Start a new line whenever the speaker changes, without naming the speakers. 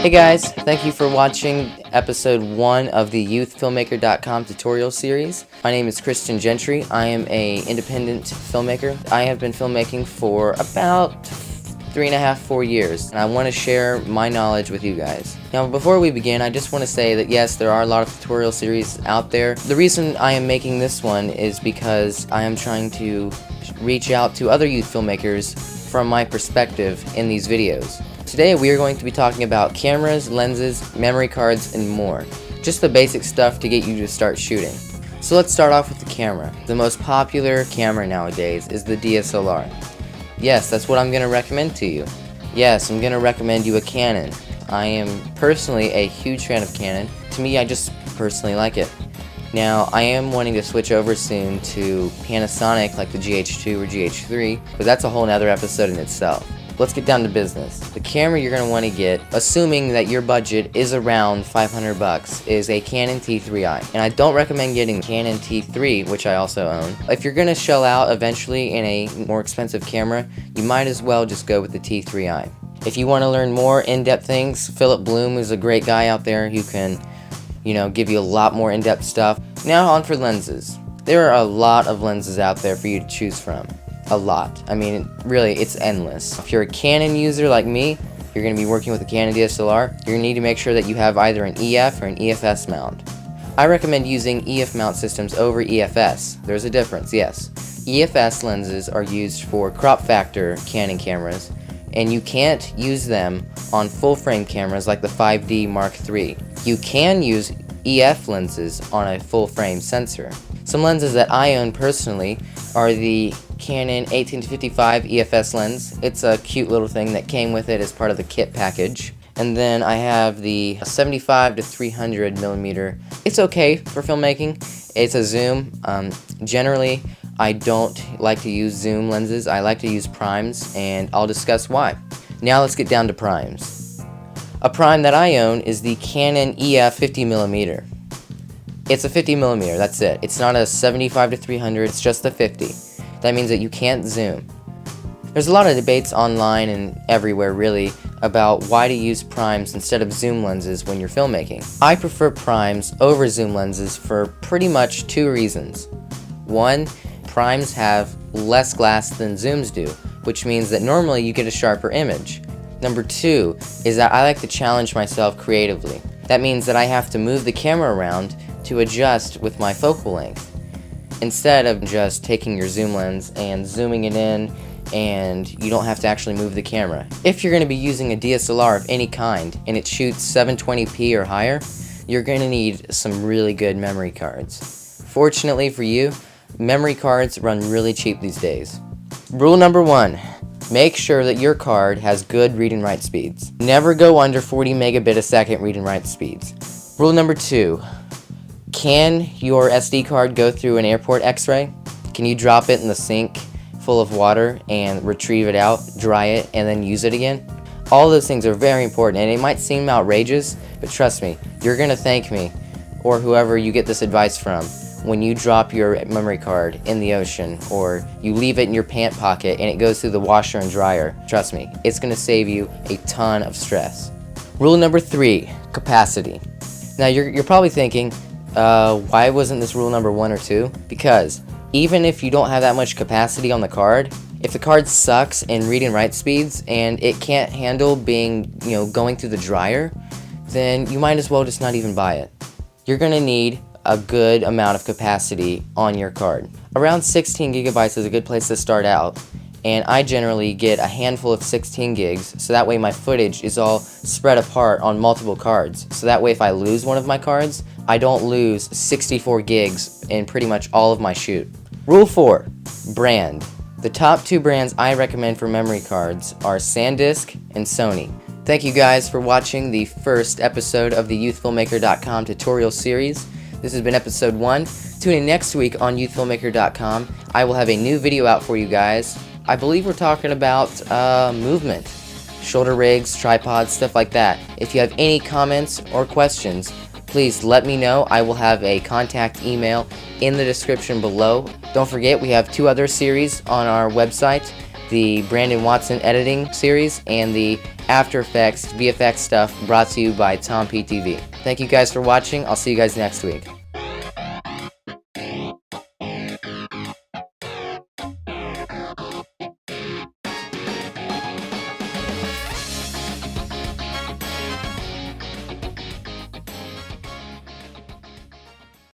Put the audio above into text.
Hey guys, thank you for watching episode 1 of the YouthFilmmaker.com tutorial series. My name is Christian Gentry. I am an independent filmmaker. I have been filmmaking for about 3.5-4 years, and I want to share my knowledge with you guys. Now, before we begin, I just want to say that yes, there are a lot of tutorial series out there. The reason I am making this one is because I am trying to reach out to other youth filmmakers from my perspective in these videos. Today we are going to be talking about cameras, lenses, memory cards, and more. Just the basic stuff to get you to start shooting. So let's start off with the camera. The most popular camera nowadays is the DSLR. Yes, that's what I'm going to recommend to you. Yes, I'm going to recommend you a Canon. I am personally a huge fan of Canon. To me, I just personally like it. Now, I am wanting to switch over soon to Panasonic like the GH2 or GH3, but that's a whole nother episode in itself. Let's get down to business. The camera you're going to want to get, assuming that your budget is around $500, is a Canon T3i. And I don't recommend getting Canon T3, which I also own. If you're going to shell out eventually in a more expensive camera, you might as well just go with the T3i. If you want to learn more in-depth things, Philip Bloom is a great guy out there who can, give you a lot more in-depth stuff. Now on for lenses. There are a lot of lenses out there for you to choose from. A lot. I mean, really, it's endless. If you're a Canon user like me, you're going to be working with a Canon DSLR, you're going to need to make sure that you have either an EF or an EFS mount. I recommend using EF mount systems over EFS. There's a difference, yes. EFS lenses are used for crop factor Canon cameras, and you can't use them on full-frame cameras like the 5D Mark III. You can use EF lenses on a full-frame sensor. Some lenses that I own personally are the Canon 18-55 EFS lens. It's a cute little thing that came with it as part of the kit package. And then I have the 75-300 millimeter. It's okay for filmmaking. It's a zoom. Generally, I don't like to use zoom lenses. I like to use primes, and I'll discuss why. Now let's get down to primes. A prime that I own is the Canon EF 50mm. It's a 50mm, that's it. It's not a 75-300, it's just a 50. That means that you can't zoom. There's a lot of debates online and everywhere really about why to use primes instead of zoom lenses when you're filmmaking. I prefer primes over zoom lenses for pretty much 2 reasons. One, primes have less glass than zooms do, which means that normally you get a sharper image. Number 2 is that I like to challenge myself creatively. That means that I have to move the camera around to adjust with my focal length, instead of just taking your zoom lens and zooming it in, and you don't have to actually move the camera. If you're going to be using a DSLR of any kind and it shoots 720p or higher, you're going to need some really good memory cards. Fortunately for you, memory cards run really cheap these days. Rule number 1. Make sure that your card has good read and write speeds. Never go under 40 megabit a second read and write speeds. Rule number 2. Can your SD card go through an airport x-ray? Can you drop it in the sink full of water and retrieve it out, dry it, and then use it again? All those things are very important, and it might seem outrageous, but trust me, you're going to thank me, or whoever you get this advice from, when you drop your memory card in the ocean, or you leave it in your pant pocket and it goes through the washer and dryer. Trust me, it's going to save you a ton of stress. Rule number 3, capacity. Now you're probably thinking, why wasn't this rule number 1 or 2? Because even if you don't have that much capacity on the card, if the card sucks in read and write speeds and it can't handle being, going through the dryer, then you might as well just not even buy it. You're going to need a good amount of capacity on your card. Around 16 gigabytes is a good place to start out, and I generally get a handful of 16 gigs, so that way my footage is all spread apart on multiple cards. So that way if I lose one of my cards, I don't lose 64 gigs in pretty much all of my shoot. Rule 4. Brand. The top 2 brands I recommend for memory cards are SanDisk and Sony. Thank you guys for watching the first episode of the YouthFilmmaker.com tutorial series. This has been episode 1. Tune in next week on YouthFilmmaker.com. I will have a new video out for you guys. I believe we're talking about movement, shoulder rigs, tripods, stuff like that. If you have any comments or questions, please let me know. I will have a contact email in the description below. Don't forget, we have 2 other series on our website, the Brandon Watson editing series and the After Effects, VFX stuff brought to you by Tom PTV. Thank you guys for watching. I'll see you guys next week.